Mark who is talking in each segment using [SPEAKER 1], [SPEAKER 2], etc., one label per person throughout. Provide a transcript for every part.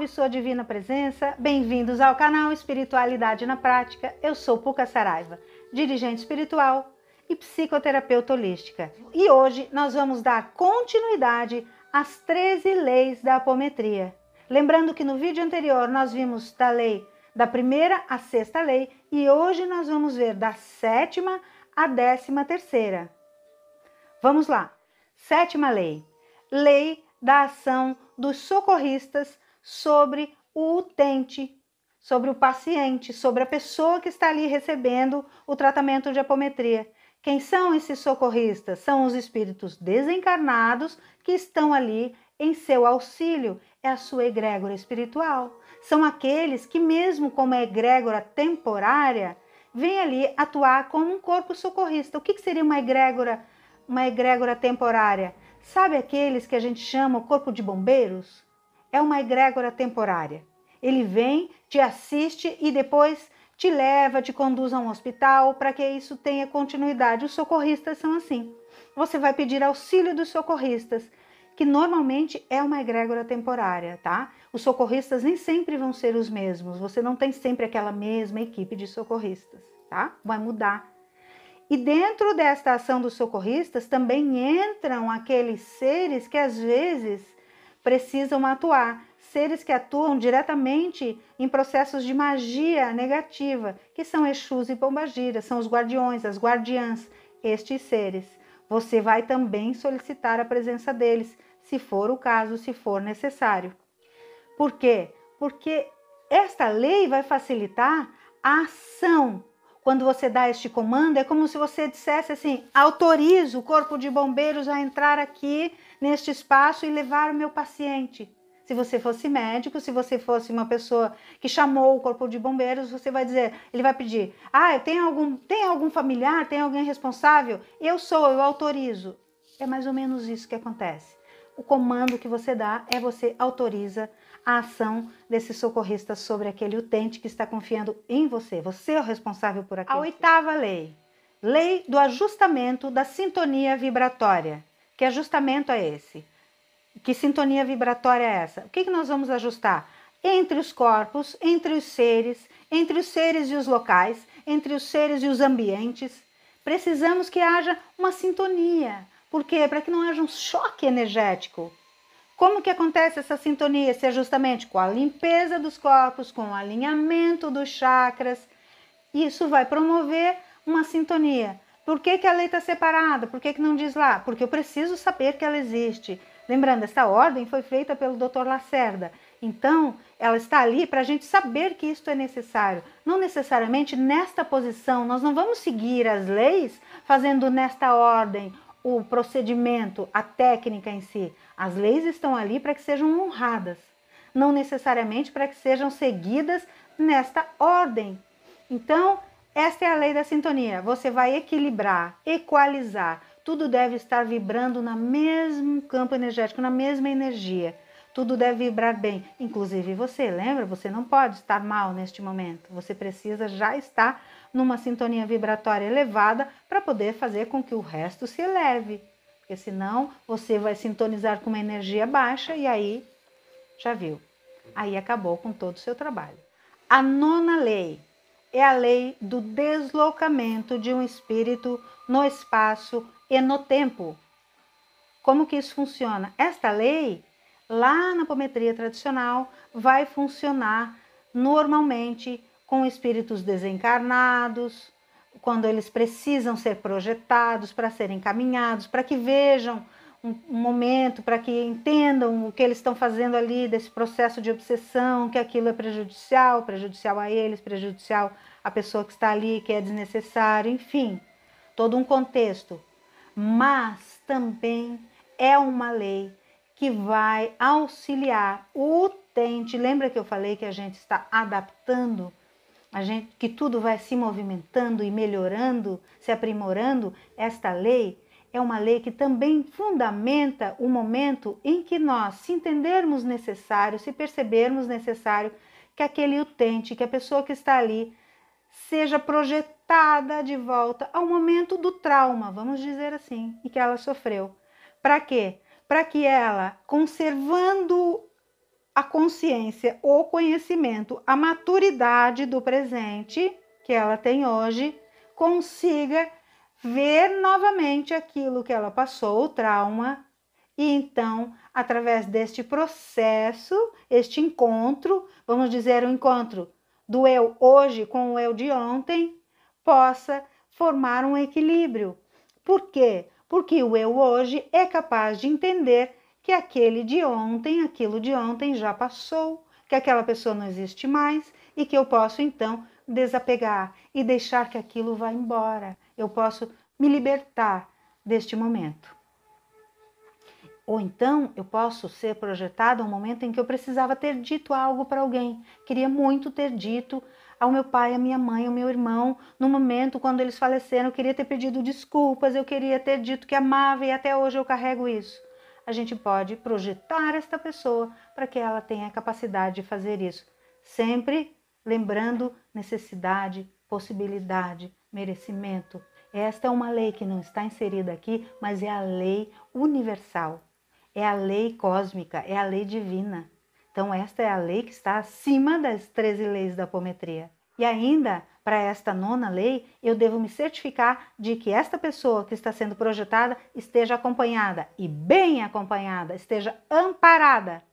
[SPEAKER 1] salve sua divina presença, bem-vindos ao canal Espiritualidade na Prática. Eu sou Puca Saraiva, dirigente espiritual e psicoterapeuta holística. E hoje nós vamos dar continuidade às 13 leis da apometria. Lembrando que no vídeo anterior nós vimos da lei da primeira à sexta lei e hoje nós vamos ver da sétima à 13ª. Vamos lá. Sétima lei. Lei da ação dos socorristas sobre o utente, sobre o paciente, sobre a pessoa que está ali recebendo o tratamento de apometria. Quem são esses socorristas? São os espíritos desencarnados que estão ali em seu auxílio. É a sua egrégora espiritual. São aqueles que, mesmo como egrégora temporária, vêm ali atuar como um corpo socorrista. O que seria uma egrégora temporária? Sabe aqueles que a gente chama o corpo de bombeiros? É uma egrégora temporária. Ele vem, te assiste e depois te leva, te conduz a um hospital para que isso tenha continuidade. Os socorristas são assim. Você vai pedir auxílio dos socorristas, que normalmente é uma egrégora temporária, tá? Os socorristas nem sempre vão ser os mesmos. Você não tem sempre aquela mesma equipe de socorristas, tá? Vai mudar. E dentro desta ação dos socorristas também entram aqueles seres que às vezes precisam atuar, seres que atuam diretamente em processos de magia negativa, que são Exus e Pombagiras, são os guardiões, as guardiãs, estes seres. Você vai também solicitar a presença deles, se for o caso, se for necessário. Por quê? Porque esta lei vai facilitar a ação. Quando você dá este comando, é como se você dissesse assim: autorizo o corpo de bombeiros a entrar aqui neste espaço e levar o meu paciente. Se você fosse médico, se você fosse uma pessoa que chamou o corpo de bombeiros, você vai dizer, ele vai pedir: tem algum familiar, tem alguém responsável? Eu autorizo. É mais ou menos isso que acontece. O comando que você dá é você autoriza a ação desses socorristas sobre aquele utente que está confiando em você. Você é o responsável por aquilo. A 8ª lei. Lei do ajustamento da sintonia vibratória. Que ajustamento é esse? Que sintonia vibratória é essa? O que nós vamos ajustar? Entre os corpos, entre os seres e os locais, entre os seres e os ambientes. Precisamos que haja uma sintonia. Por quê? Para que não haja um choque energético. Como que acontece essa sintonia, esse ajustamento? Com a limpeza dos corpos, com o alinhamento dos chakras. Isso vai promover uma sintonia. Por que a lei está separada? Por que não diz lá? Porque eu preciso saber que ela existe. Lembrando, essa ordem foi feita pelo Dr. Lacerda. Então, ela está ali para a gente saber que isto é necessário. Não necessariamente nesta posição. Nós não vamos seguir as leis fazendo nesta ordem o procedimento, a técnica em si. As leis estão ali para que sejam honradas, não necessariamente para que sejam seguidas nesta ordem. Então, esta é a lei da sintonia. Você vai equilibrar, equalizar. Tudo deve estar vibrando no mesmo campo energético, na mesma energia. Tudo deve vibrar bem, inclusive você. Lembra? Você não pode estar mal neste momento. Você precisa já estar numa sintonia vibratória elevada para poder fazer com que o resto se eleve. Porque senão você vai sintonizar com uma energia baixa e aí, já viu, aí acabou com todo o seu trabalho. A 9ª lei é a lei do deslocamento de um espírito no espaço e no tempo. Como que isso funciona? Esta lei, lá na apometria tradicional, vai funcionar normalmente com espíritos desencarnados, quando eles precisam ser projetados para serem encaminhados, para que vejam um momento, para que entendam o que eles estão fazendo ali desse processo de obsessão, que aquilo é prejudicial a eles, prejudicial à pessoa que está ali, que é desnecessário, enfim, todo um contexto. Mas também é uma lei que vai auxiliar o utente. Lembra que eu falei que a gente está adaptando? Que tudo vai se movimentando e melhorando, se aprimorando. Esta lei é uma lei que também fundamenta o momento em que nós, se entendermos necessário, se percebermos necessário, que aquele utente, que a pessoa que está ali, seja projetada de volta ao momento do trauma, vamos dizer assim, e que ela sofreu. Para quê? Para que ela, conservando a consciência, o conhecimento, a maturidade do presente que ela tem hoje, consiga ver novamente aquilo que ela passou, o trauma, e então, através deste processo, este encontro, vamos dizer, o encontro do eu hoje com o eu de ontem, possa formar um equilíbrio. Por quê? Porque o eu hoje é capaz de entender que aquilo de ontem já passou, que aquela pessoa não existe mais e que eu posso então desapegar e deixar que aquilo vá embora. Eu posso me libertar deste momento. Ou então eu posso ser projetado a um momento em que eu precisava ter dito algo para alguém. Queria muito ter dito ao meu pai, à minha mãe, ao meu irmão, no momento quando eles faleceram, eu queria ter pedido desculpas, eu queria ter dito que amava e até hoje eu carrego isso. A gente pode projetar esta pessoa para que ela tenha a capacidade de fazer isso. Sempre lembrando necessidade, possibilidade, merecimento. Esta é uma lei que não está inserida aqui, mas é a lei universal. É a lei cósmica, é a lei divina. Então esta é a lei que está acima das 13 leis da apometria. E ainda, para esta 9ª lei, eu devo me certificar de que esta pessoa que está sendo projetada esteja acompanhada, e bem acompanhada, esteja amparada.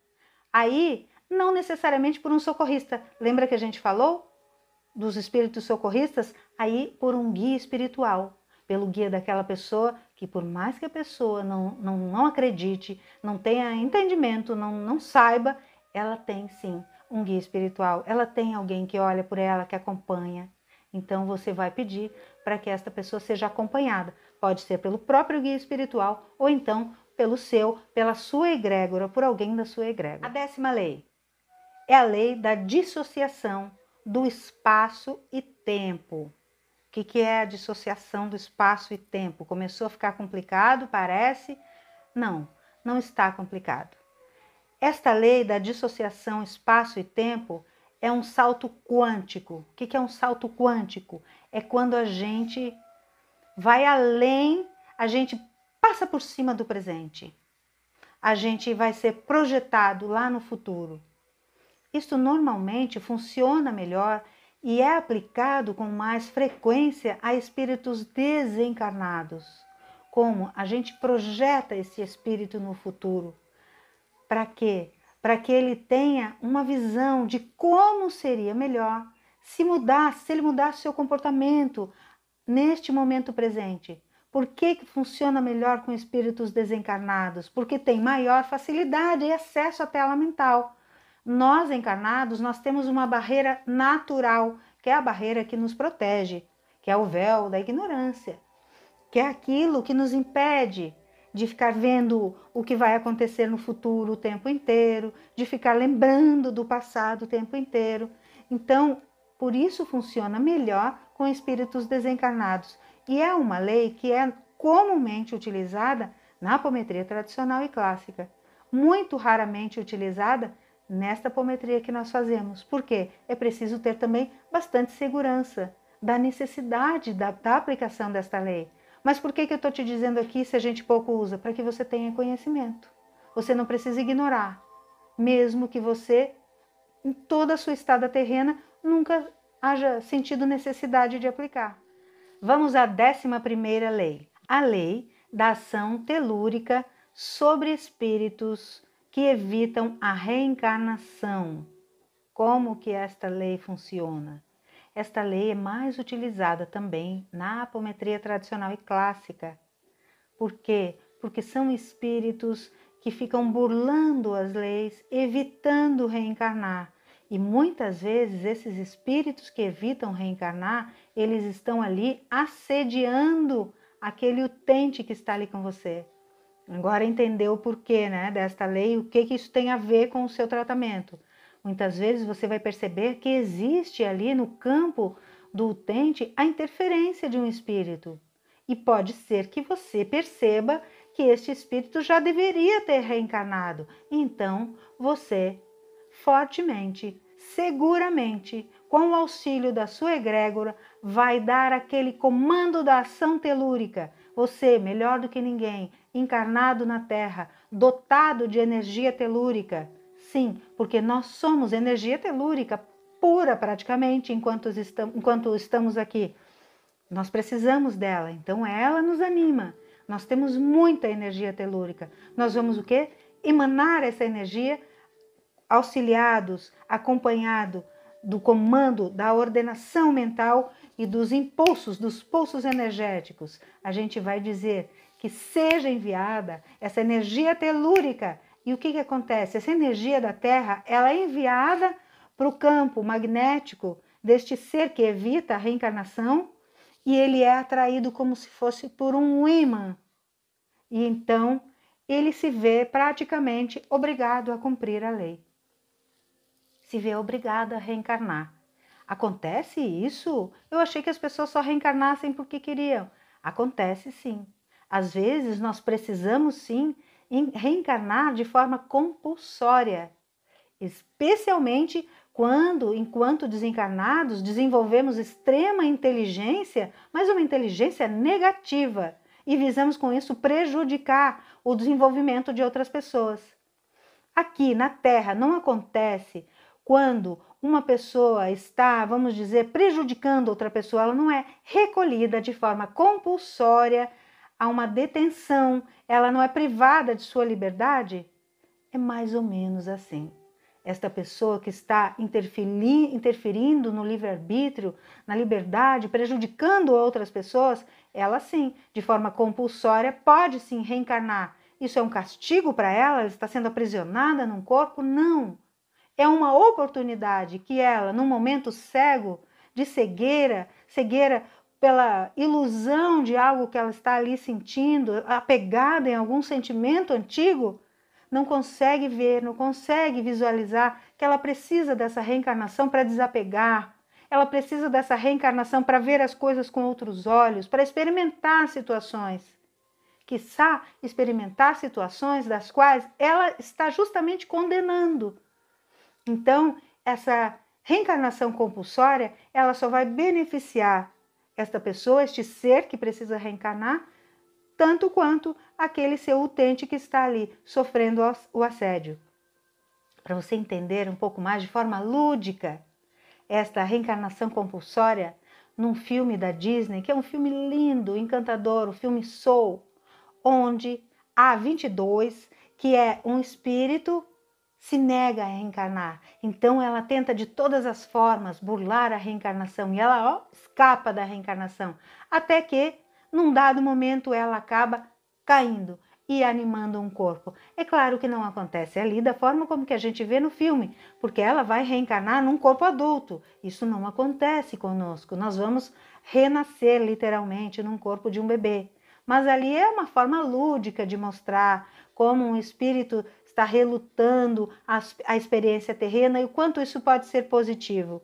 [SPEAKER 1] Aí, não necessariamente por um socorrista. Lembra que a gente falou dos espíritos socorristas? Aí, por um guia espiritual. Pelo guia daquela pessoa que, por mais que a pessoa não acredite, não tenha entendimento, não saiba, ela tem sim um guia espiritual, ela tem alguém que olha por ela, que acompanha. Então você vai pedir para que esta pessoa seja acompanhada. Pode ser pelo próprio guia espiritual ou então pela sua egrégora, por alguém da sua egrégora. A 10ª lei é a lei da dissociação do espaço e tempo. O que é a dissociação do espaço e tempo? Começou a ficar complicado, parece? Não, não está complicado. Esta lei da dissociação espaço e tempo é um salto quântico. O que é um salto quântico? É quando a gente vai além, a gente passa por cima do presente. A gente vai ser projetado lá no futuro. Isso normalmente funciona melhor e é aplicado com mais frequência a espíritos desencarnados. Como a gente projeta esse espírito no futuro. Para quê? Para que ele tenha uma visão de como seria melhor se ele mudasse seu comportamento neste momento presente. Por que funciona melhor com espíritos desencarnados? Porque tem maior facilidade e acesso à tela mental. Nós encarnados, nós temos uma barreira natural, que é a barreira que nos protege, que é o véu da ignorância, que é aquilo que nos impede de ficar vendo o que vai acontecer no futuro o tempo inteiro, de ficar lembrando do passado o tempo inteiro. Então, por isso funciona melhor com espíritos desencarnados. E é uma lei que é comumente utilizada na apometria tradicional e clássica, muito raramente utilizada nesta apometria que nós fazemos. Por quê? É preciso ter também bastante segurança da necessidade da aplicação desta lei. Mas por que eu estou te dizendo aqui se a gente pouco usa? Para que você tenha conhecimento. Você não precisa ignorar. Mesmo que você, em toda a sua estada terrena, nunca haja sentido necessidade de aplicar. Vamos à 11ª lei. A lei da ação telúrica sobre espíritos que evitam a reencarnação. Como que esta lei funciona? Esta lei é mais utilizada também na apometria tradicional e clássica. Por quê? Porque são espíritos que ficam burlando as leis, evitando reencarnar. E muitas vezes esses espíritos que evitam reencarnar, eles estão ali assediando aquele utente que está ali com você. Agora entendeu o porquê, né, desta lei, o que isso tem a ver com o seu tratamento. Muitas vezes você vai perceber que existe ali no campo do utente a interferência de um espírito. E pode ser que você perceba que este espírito já deveria ter reencarnado. Então, você, fortemente, seguramente, com o auxílio da sua egrégora, vai dar aquele comando da ação telúrica. Você, melhor do que ninguém, encarnado na Terra, dotado de energia telúrica, Sim, porque nós somos energia telúrica pura praticamente enquanto estamos aqui. Nós precisamos dela, então ela nos anima. Nós temos muita energia telúrica. Nós vamos o quê? Emanar essa energia auxiliados, acompanhado do comando, da ordenação mental e dos impulsos, dos pulsos energéticos. A gente vai dizer que seja enviada essa energia telúrica. E o que acontece? Essa energia da Terra, ela é enviada para o campo magnético deste ser que evita a reencarnação e ele é atraído como se fosse por um ímã. E então ele se vê praticamente obrigado a cumprir a lei. Se vê obrigado a reencarnar. Acontece isso? Eu achei que as pessoas só reencarnassem porque queriam. Acontece sim. Às vezes nós precisamos sim reencarnar de forma compulsória, especialmente quando, enquanto desencarnados, desenvolvemos extrema inteligência, mas uma inteligência negativa, e visamos com isso prejudicar o desenvolvimento de outras pessoas. Aqui na Terra não acontece quando uma pessoa está, vamos dizer, prejudicando outra pessoa, ela não é recolhida de forma compulsória a uma detenção, ela não é privada de sua liberdade? É mais ou menos assim. Esta pessoa que está interferindo no livre-arbítrio, na liberdade, prejudicando outras pessoas, ela sim, de forma compulsória, pode sim reencarnar. Isso é um castigo para ela? Ela está sendo aprisionada num corpo? Não. É uma oportunidade que ela, num momento cego, de cegueira pela ilusão de algo que ela está ali sentindo, apegada em algum sentimento antigo, não consegue ver, não consegue visualizar que ela precisa dessa reencarnação para desapegar, ela precisa dessa reencarnação para ver as coisas com outros olhos, para experimentar situações. Quiçá experimentar situações das quais ela está justamente condenando. Então, essa reencarnação compulsória, ela só vai beneficiar esta pessoa, este ser que precisa reencarnar, tanto quanto aquele seu utente que está ali sofrendo o assédio. Para você entender um pouco mais de forma lúdica esta reencarnação compulsória, num filme da Disney, que é um filme lindo, encantador, o filme Soul, onde a 22, que é um espírito, se nega a reencarnar. Então ela tenta de todas as formas burlar a reencarnação e ela escapa da reencarnação, até que num dado momento ela acaba caindo e animando um corpo. É claro que não acontece ali da forma como que a gente vê no filme, porque ela vai reencarnar num corpo adulto. Isso não acontece conosco. Nós vamos renascer literalmente num corpo de um bebê. Mas ali é uma forma lúdica de mostrar como um espírito está relutando a experiência terrena e o quanto isso pode ser positivo.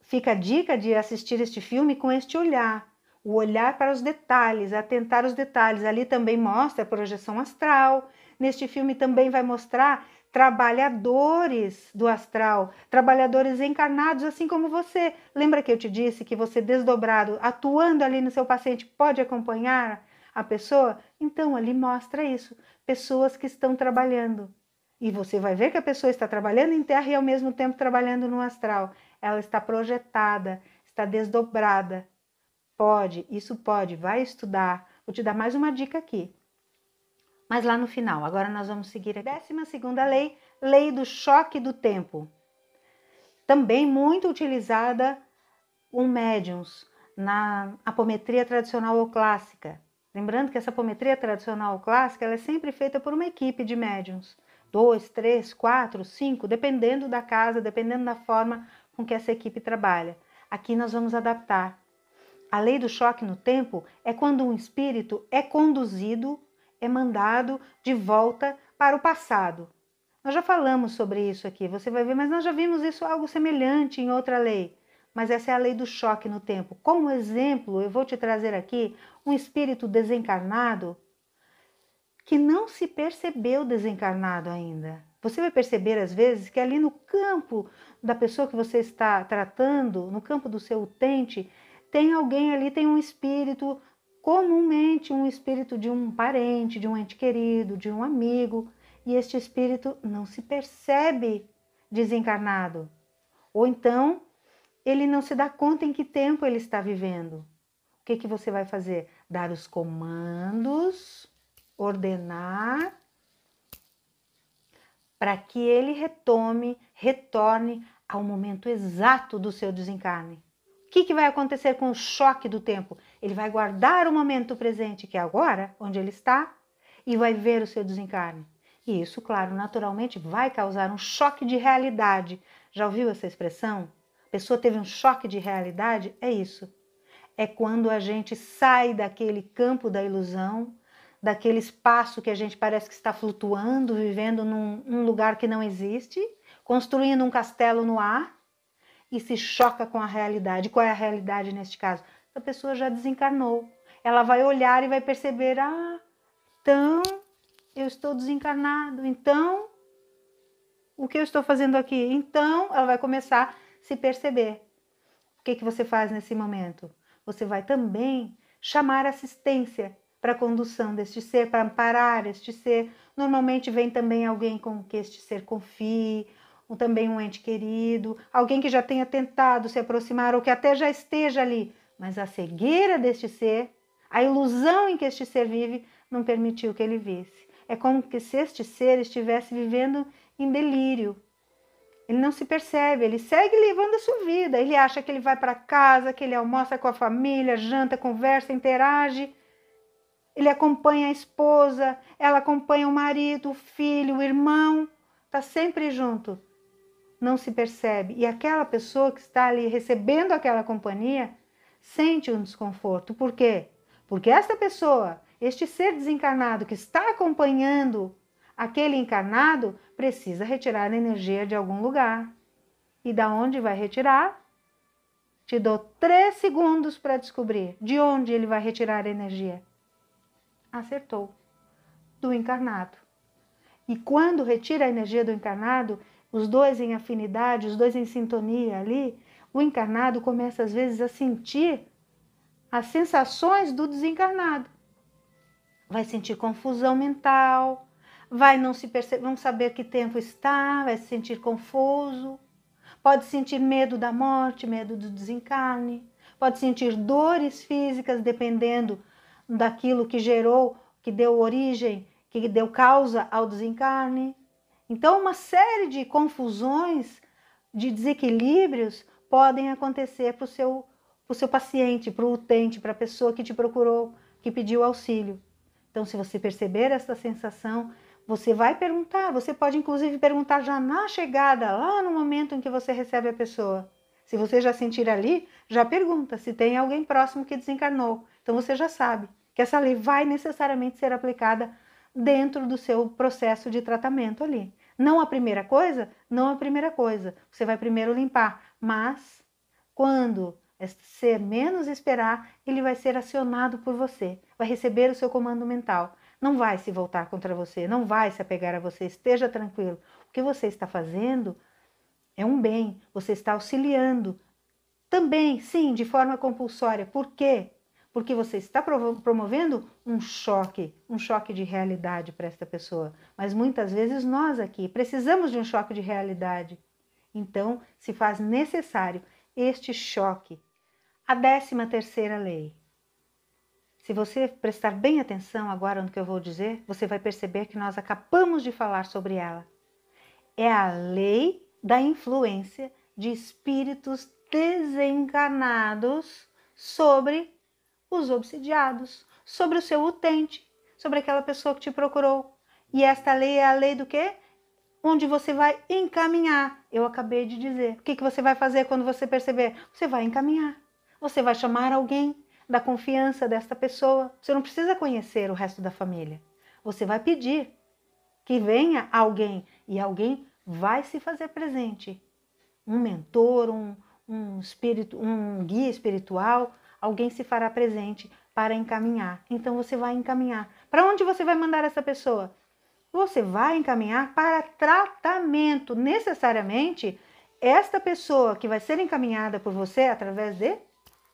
[SPEAKER 1] Fica a dica de assistir este filme com este olhar, o olhar para os detalhes, atentar os detalhes. Ali também mostra a projeção astral. Neste filme também vai mostrar trabalhadores do astral, trabalhadores encarnados assim como você. Lembra que eu te disse que você desdobrado, atuando ali no seu paciente, pode acompanhar a pessoa? Então ali mostra isso, pessoas que estão trabalhando. E você vai ver que a pessoa está trabalhando em terra e ao mesmo tempo trabalhando no astral. Ela está projetada, está desdobrada. Pode, isso pode, vai estudar. Vou te dar mais uma dica aqui. Mas lá no final, agora nós vamos seguir a 12ª lei, lei do choque do tempo. Também muito utilizada por médiuns na apometria tradicional ou clássica. Lembrando que essa apometria tradicional ou clássica ela é sempre feita por uma equipe de médiuns. 2, 3, 4, 5, dependendo da casa, dependendo da forma com que essa equipe trabalha. Aqui nós vamos adaptar. A lei do choque no tempo é quando um espírito é conduzido, é mandado de volta para o passado. Nós já falamos sobre isso aqui, você vai ver, mas nós já vimos isso algo semelhante em outra lei. Mas essa é a lei do choque no tempo. Como exemplo, eu vou te trazer aqui um espírito desencarnado que não se percebeu desencarnado ainda. Você vai perceber às vezes que ali no campo da pessoa que você está tratando, no campo do seu utente, tem alguém ali, tem um espírito, comumente um espírito de um parente, de um ente querido, de um amigo, e este espírito não se percebe desencarnado. Ou então, ele não se dá conta em que tempo ele está vivendo. O que você vai fazer? Dar os comandos, ordenar, para que ele retorne ao momento exato do seu desencarne. O que vai acontecer com o choque do tempo? Ele vai guardar o momento presente, que é agora, onde ele está, e vai ver o seu desencarne. E isso, claro, naturalmente vai causar um choque de realidade. Já ouviu essa expressão? A pessoa teve um choque de realidade? É isso. É quando a gente sai daquele campo da ilusão, daquele espaço que a gente parece que está flutuando, vivendo num lugar que não existe, construindo um castelo no ar, e se choca com a realidade. Qual é a realidade neste caso? A pessoa já desencarnou. Ela vai olhar e vai perceber, então eu estou desencarnado, então o que eu estou fazendo aqui? Então ela vai começar a se perceber. O que você faz nesse momento? Você vai também chamar assistência para a condução deste ser, para amparar este ser. Normalmente vem também alguém com que este ser confie, ou também um ente querido, alguém que já tenha tentado se aproximar ou que até já esteja ali, mas a cegueira deste ser, a ilusão em que este ser vive, não permitiu que ele visse. É como se este ser estivesse vivendo em delírio. Ele não se percebe, ele segue levando a sua vida. Ele acha que ele vai para casa, que ele almoça com a família, janta, conversa, interage. Ele acompanha a esposa, ela acompanha o marido, o filho, o irmão. Está sempre junto. Não se percebe. E aquela pessoa que está ali recebendo aquela companhia sente um desconforto. Por quê? Porque esta pessoa, este ser desencarnado que está acompanhando aquele encarnado, precisa retirar a energia de algum lugar. E da onde vai retirar? Te dou 3 segundos para descobrir de onde ele vai retirar a energia. Acertou. Do encarnado. E quando retira a energia do encarnado, os dois em afinidade, os dois em sintonia ali, o encarnado começa às vezes a sentir as sensações do desencarnado. Vai sentir confusão mental, vai não saber que tempo está, vai se sentir confuso, pode sentir medo da morte, medo do desencarne, pode sentir dores físicas dependendo daquilo que gerou, que deu origem, que deu causa ao desencarne. Então, uma série de confusões, de desequilíbrios podem acontecer para o seu paciente, para o utente, para a pessoa que te procurou, que pediu auxílio. Então, se você perceber essa sensação, você vai perguntar, você pode inclusive perguntar já na chegada, lá no momento em que você recebe a pessoa. Se você já sentir ali, já pergunta se tem alguém próximo que desencarnou. Então você já sabe que essa lei vai necessariamente ser aplicada dentro do seu processo de tratamento ali. Não a primeira coisa, não a primeira coisa. Você vai primeiro limpar, mas quando este ser menos esperar, ele vai ser acionado por você, vai receber o seu comando mental. Não vai se voltar contra você, não vai se apegar a você, esteja tranquilo. O que você está fazendo é um bem, você está auxiliando. Também, sim, de forma compulsória. Por quê? Porque você está promovendo um choque de realidade para esta pessoa. Mas muitas vezes nós aqui precisamos de um choque de realidade. Então, se faz necessário este choque. A 13ª lei. Se você prestar bem atenção agora no que eu vou dizer, você vai perceber que nós acabamos de falar sobre ela. É a lei da influência de espíritos desencarnados sobre os obsidiados, sobre o seu utente, sobre aquela pessoa que te procurou. E esta lei é a lei do quê? Onde você vai encaminhar. Eu acabei de dizer. O que você vai fazer quando você perceber? Você vai encaminhar. Você vai chamar alguém da confiança desta pessoa. Você não precisa conhecer o resto da família. Você vai pedir que venha alguém e alguém vai se fazer presente. Um mentor, um espírito, um guia espiritual, alguém se fará presente para encaminhar. Então você vai encaminhar. Para onde você vai mandar essa pessoa? Você vai encaminhar para tratamento. Necessariamente, esta pessoa que vai ser encaminhada por você através de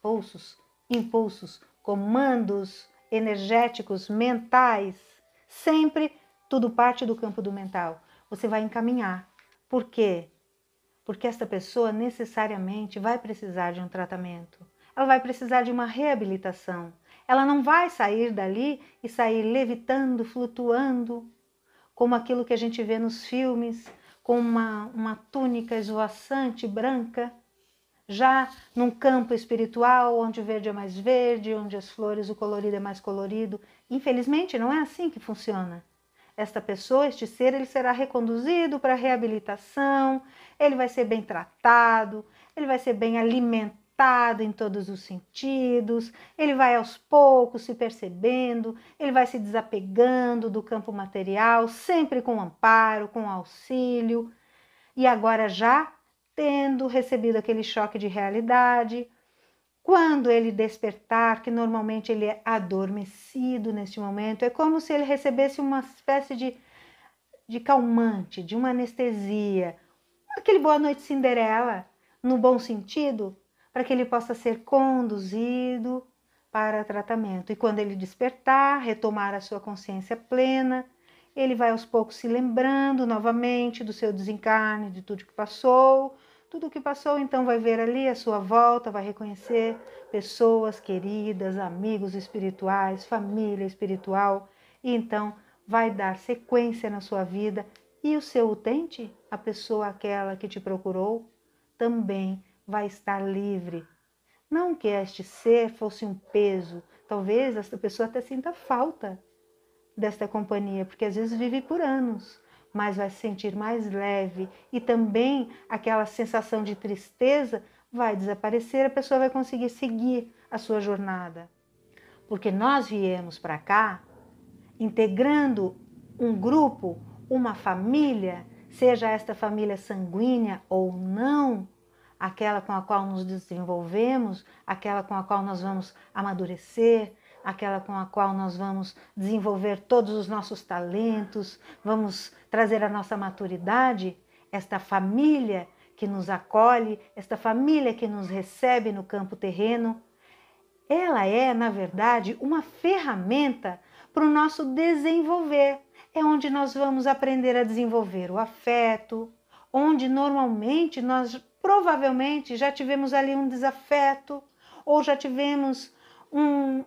[SPEAKER 1] pulsos, impulsos, comandos energéticos, mentais, sempre Tudo parte do campo do mental. Você vai encaminhar. Por quê? Porque esta pessoa necessariamente vai precisar de um tratamento. Ela vai precisar de uma reabilitação. Ela não vai sair dali e sair levitando, flutuando, como aquilo que a gente vê nos filmes, com uma túnica esvoaçante, branca. Já num campo espiritual, onde o verde é mais verde, onde as flores, o colorido é mais colorido. Infelizmente, não é assim que funciona. Esta pessoa, este ser, ele será reconduzido para a reabilitação, ele vai ser bem tratado, ele vai ser bem alimentado em todos os sentidos, ele vai aos poucos se percebendo, ele vai se desapegando do campo material, sempre com amparo, com auxílio, e agora já tendo recebido aquele choque de realidade, quando ele despertar, que normalmente ele é adormecido neste momento, é como se ele recebesse uma espécie de calmante, de uma anestesia, aquele boa noite Cinderela, no bom sentido, para que ele possa ser conduzido para tratamento. E quando ele despertar, retomar a sua consciência plena, ele vai aos poucos se lembrando novamente do seu desencarne, de tudo que passou. Tudo que passou, então, vai ver ali a sua volta, vai reconhecer pessoas queridas, amigos espirituais, família espiritual, e então vai dar sequência na sua vida. E o seu utente, a pessoa aquela que te procurou, também vai estar livre. Não que este ser fosse um peso, talvez esta pessoa até sinta falta desta companhia, porque às vezes vive por anos, mas vai se sentir mais leve e também aquela sensação de tristeza vai desaparecer, a pessoa vai conseguir seguir a sua jornada. Porque nós viemos para cá integrando um grupo, uma família, seja esta família sanguínea ou não, aquela com a qual nos desenvolvemos, aquela com a qual nós vamos amadurecer, aquela com a qual nós vamos desenvolver todos os nossos talentos, vamos trazer a nossa maturidade, esta família que nos acolhe, esta família que nos recebe no campo terreno, ela é, na verdade, uma ferramenta para o nosso desenvolver. É onde nós vamos aprender a desenvolver o afeto, onde normalmente nós provavelmente já tivemos ali um desafeto, ou já tivemos um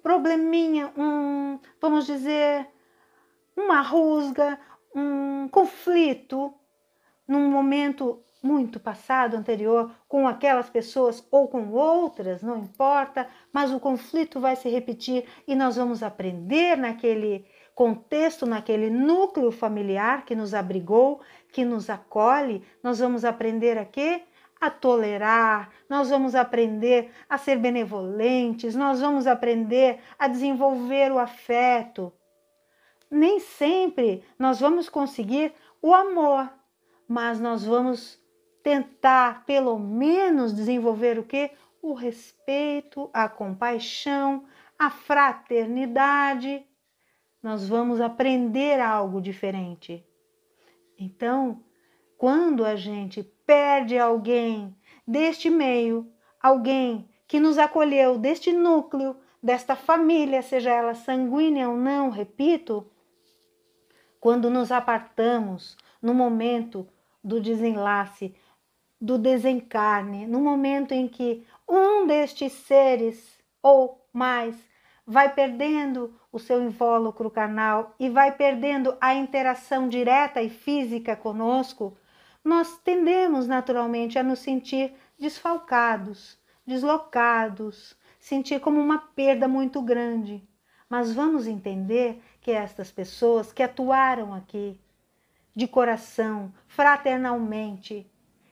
[SPEAKER 1] probleminha, vamos dizer, uma rusga, um conflito num momento muito passado, anterior, com aquelas pessoas ou com outras, não importa, mas o conflito vai se repetir e nós vamos aprender naquele contexto, naquele núcleo familiar que nos abrigou, que nos acolhe, nós vamos aprender a quê? A tolerar, nós vamos aprender a ser benevolentes, nós vamos aprender a desenvolver o afeto. Nem sempre nós vamos conseguir o amor, mas nós vamos tentar, pelo menos, desenvolver o quê? O respeito, a compaixão, a fraternidade. Nós vamos aprender algo diferente. Então, quando a gente perde alguém deste meio, alguém que nos acolheu deste núcleo, desta família, seja ela sanguínea ou não, repito, quando nos apartamos no momento do desenlace, do desencarne, no momento em que um destes seres ou mais vai perdendo o seu invólucro carnal e vai perdendo a interação direta e física conosco, nós tendemos naturalmente a nos sentir desfalcados, deslocados, sentir como uma perda muito grande. Mas vamos entender que estas pessoas que atuaram aqui de coração, fraternalmente,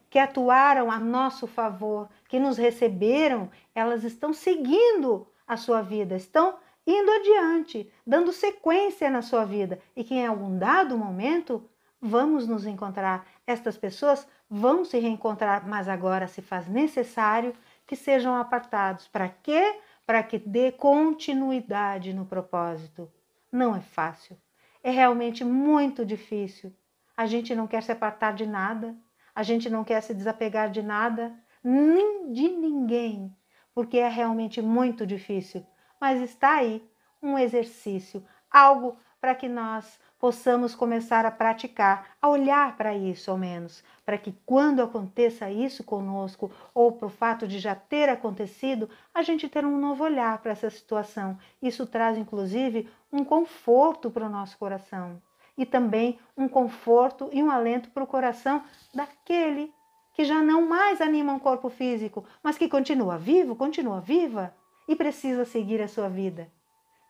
[SPEAKER 1] que atuaram a nosso favor, que nos receberam, elas estão seguindo a sua vida, estão indo adiante, dando sequência na sua vida e que em algum dado momento vamos nos encontrar. Estas pessoas vão se reencontrar, mas agora se faz necessário que sejam apartados. Para quê? Para que dê continuidade no propósito. Não é fácil, é realmente muito difícil. A gente não quer se apartar de nada, a gente não quer se desapegar de nada, nem de ninguém, porque é realmente muito difícil. Mas está aí um exercício, algo para que nós possamos começar a praticar, a olhar para isso ao menos, para que quando aconteça isso conosco, ou para o fato de já ter acontecido, a gente ter um novo olhar para essa situação. Isso traz, inclusive, um conforto para o nosso coração e também um conforto e um alento para o coração daquele que já não mais anima um corpo físico, mas que continua vivo, continua viva e precisa seguir a sua vida.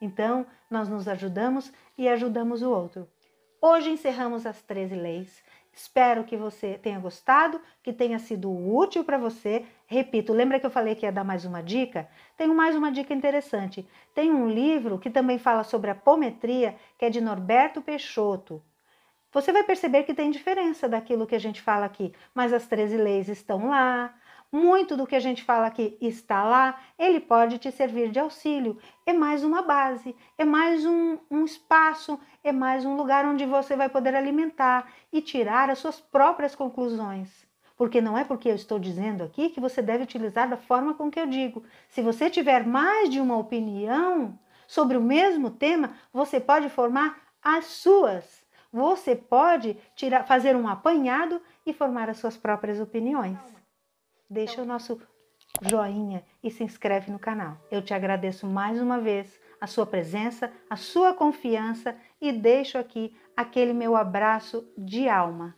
[SPEAKER 1] Então, nós nos ajudamos e ajudamos o outro. Hoje encerramos as 13 leis. Espero que você tenha gostado, que tenha sido útil para você. Repito, lembra que eu falei que ia dar mais uma dica? Tenho mais uma dica interessante. Tem um livro que também fala sobre apometria, que é de Norberto Peixoto. Você vai perceber que tem diferença daquilo que a gente fala aqui, mas as 13 leis estão lá. Muito do que a gente fala aqui está lá, ele pode te servir de auxílio. É mais uma base, é mais um espaço, é mais um lugar onde você vai poder alimentar e tirar as suas próprias conclusões. Porque não é porque eu estou dizendo aqui que você deve utilizar da forma com que eu digo. Se você tiver mais de uma opinião sobre o mesmo tema, você pode formar as suas. Você pode fazer um apanhado e formar as suas próprias opiniões. Deixa o nosso joinha e se inscreve no canal. Eu te agradeço mais uma vez a sua presença, a sua confiança e deixo aqui aquele meu abraço de alma.